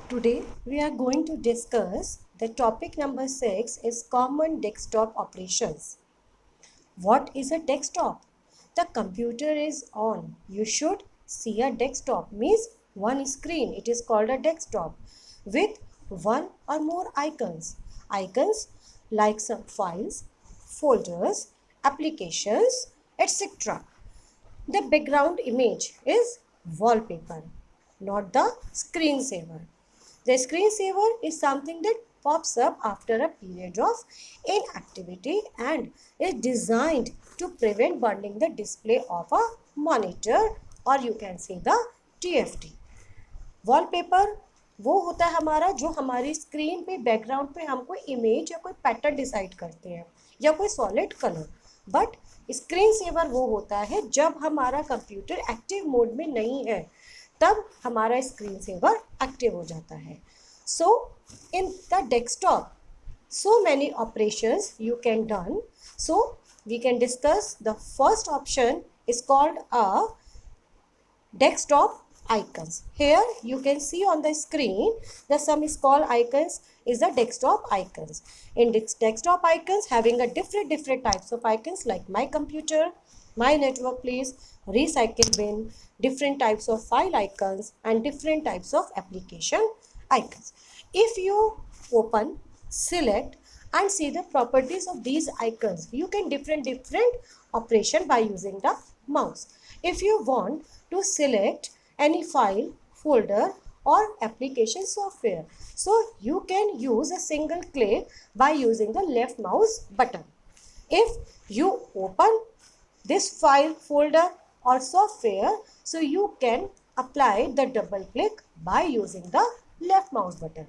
Today we are going to discuss the topic number 6 is common desktop operations. What is a desktop? The computer is on. You should see a desktop means one screen. It is called a desktop with one or more icons. Icons like some files, folders, applications, etc. The background image is wallpaper, not the screensaver. The screensaver is something that pops up after a period of inactivity and is designed to prevent burning the display of a monitor, or you can say the TFT. Wallpaper वो होता है हमारा जो हमारी screen पे background पे हम कोई इमेज या कोई पैटर्न डिसाइड करते हैं या कोई solid colour. But screen saver वो होता है जब हमारा कंप्यूटर एक्टिव मोड में नहीं है, तब हमारा स्क्रीन सेवर एक्टिव हो जाता है। So in the desktop so many operations you can done. So we can discuss the first option is called a desktop icons. Here you can see on the screen the some small icons is the desktop icons. In this desktop icons having a different types of icons like my computer, my network please, recycle bin, different types of file icons and different types of application icons. If you open, select and see the properties of these icons, you can different operation by using the mouse. If you want to select any file, folder or application software, so you can use a single click by using the left mouse button. If you open this file, folder or software, so you can apply the double click by using the left mouse button.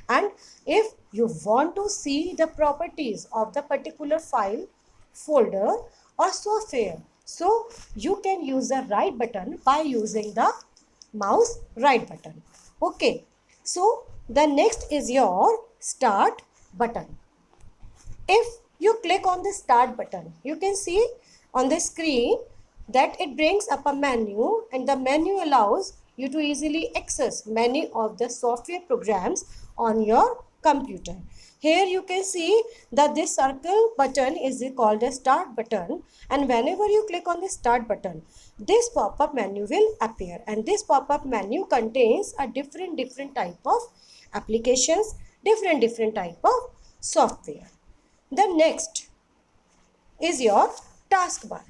And if you want to see the properties of the particular file, folder or software, so you can use the right button by using the mouse right button. Okay, so the next is your start button. If you click on the start button, you can see on the screen that it brings up a menu, and the menu allows you to easily access many of the software programs on your computer. Here you can see that this circle button is called the start button, and whenever you click on the start button, this pop-up menu will appear, and this pop-up menu contains a different type of applications, different type of software. The next is your taskbar.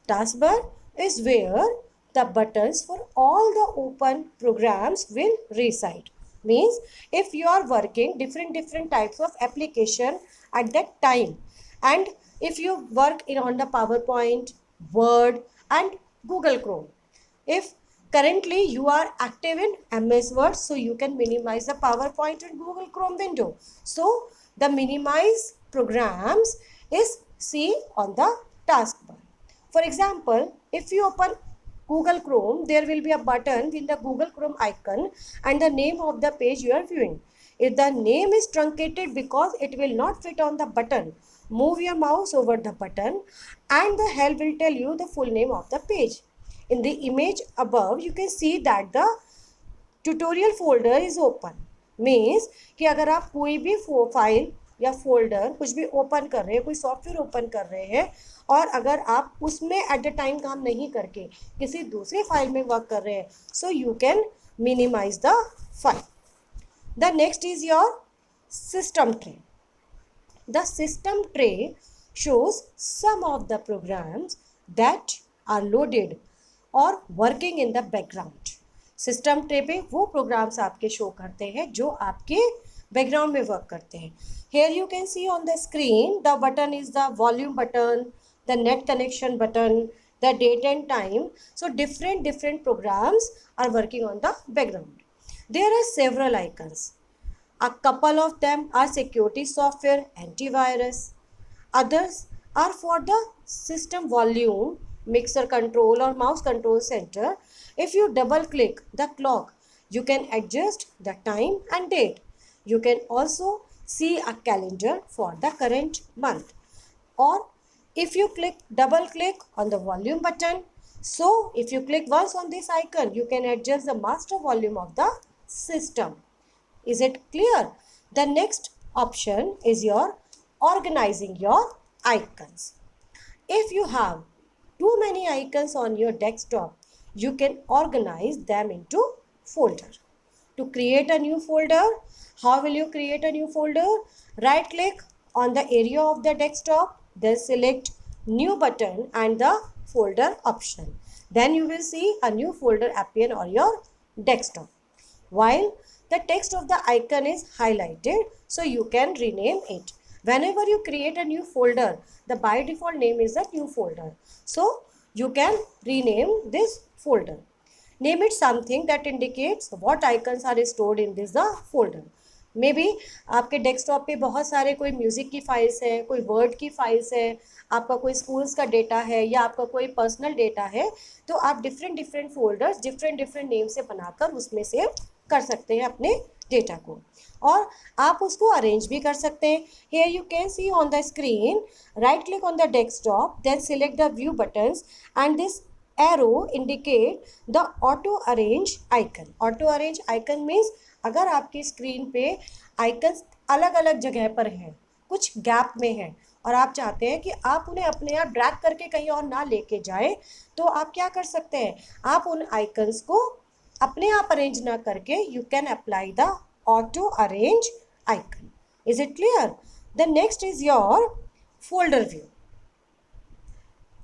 Taskbar is where the buttons for all the open programs will reside. Means if you are working different types of application at that time, and if you work on the PowerPoint, Word and Google Chrome, if currently you are active in MS Word, so you can minimize the PowerPoint and Google Chrome window. So the minimize programs is see on the taskbar. For example, if you open Google Chrome, there will be a button with the Google Chrome icon and the name of the page you are viewing. If the name is truncated because it will not fit on the button, move your mouse over the button and the help will tell you the full name of the page. In the image above, you can see that the tutorial folder is open. Means कि अगर आप कोई भी file या folder कुछ भी open कर रहे हैं, कोई सॉफ्टवेयर ओपन कर रहे हैं और अगर आप उसमें एट द टाइम काम नहीं करके किसी दूसरे फाइल में वर्क कर रहे हैं, so you can minimise the file. The next is your system tray. The system tray shows some of the programs that are loaded or working in the background. System tray पे वो programmes आपके show करते हैं जो आपके background में work करते हैं. Here you can see on the screen the button is the volume button, the net connection button, the date and time. So different programs are working on the background. There are several icons. A couple of them are security software, antivirus. Others are for the system volume, mixer control or mouse control center. If you double click the clock, you can adjust the time and date. You can also see a calendar for the current month. Or if you double click on the volume button, so if you click once on this icon, you can adjust the master volume of the system. Is it clear? The next option is your organizing your icons. If you have too many icons on your desktop, you can organize them into folder. To create a new folder, how will you create a new folder? Right click on the area of the desktop, then select new button and the folder option. Then you will see a new folder appear on your desktop. While the text of the icon is highlighted, so you can rename it. Whenever you create a new folder, the by default name is the new folder. So you can rename this folder. Name it something that indicates what icons are stored in this the folder. May be आपके desktop पे बहुत सारे कोई music की files है, कोई word की files है, आपका कोई स्कूल्स का डेटा है या आपका कोई पर्सनल डेटा है, तो आप different different folders different different name से बनाकर उसमें सेव कर सकते हैं अपने डेटा को, और आप उसको अरेंज भी कर सकते हैं. Here you can see on the screen, right click on the desktop, then select the view buttons and this arrow indicate the auto arrange icon. Auto arrange icon means अगर आपकी स्क्रीन पे icons अलग अलग जगह पर हैं, कुछ gap में हैं, और आप चाहते हैं कि आप उन्हें अपने आप ड्रैग करके कहीं और ना लेके जाए, तो आप क्या कर सकते हैं, आप उन आइकन्स को अपने आप अरेंज ना करके you can apply the auto arrange icon. Is it clear? The next is your folder view.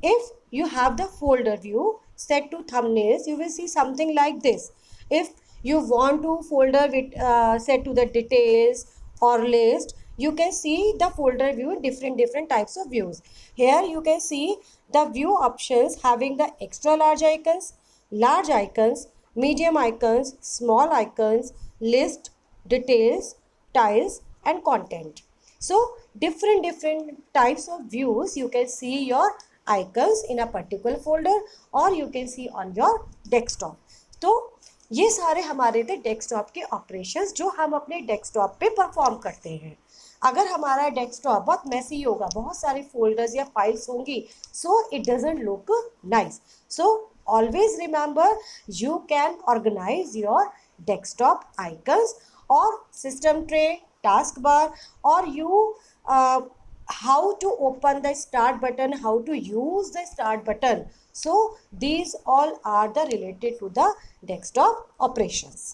If you have the folder view set to thumbnails, you will see something like this. If you want to folder with set to the details or list, you can see the folder view in different types of views. Here you can see the view options having the extra large icons, medium icons, small icons, list, details, tiles and content. So different types of views you can see your icons in a particular folder or you can see on your desktop. तो ये सारे हमारे थे desktop के operations जो हम अपने desktop पे परफॉर्म करते हैं. अगर हमारा डेस्कटॉप बहुत मैसी होगा, बहुत सारे फोल्डर्स या फाइल्स होंगी, so it doesn't look nice. So always remember you can organise your desktop icons और सिस्टम ट्रे, टास्क बार, और you how to open the start button, how to use the start button. So these all are the related to the desktop operations.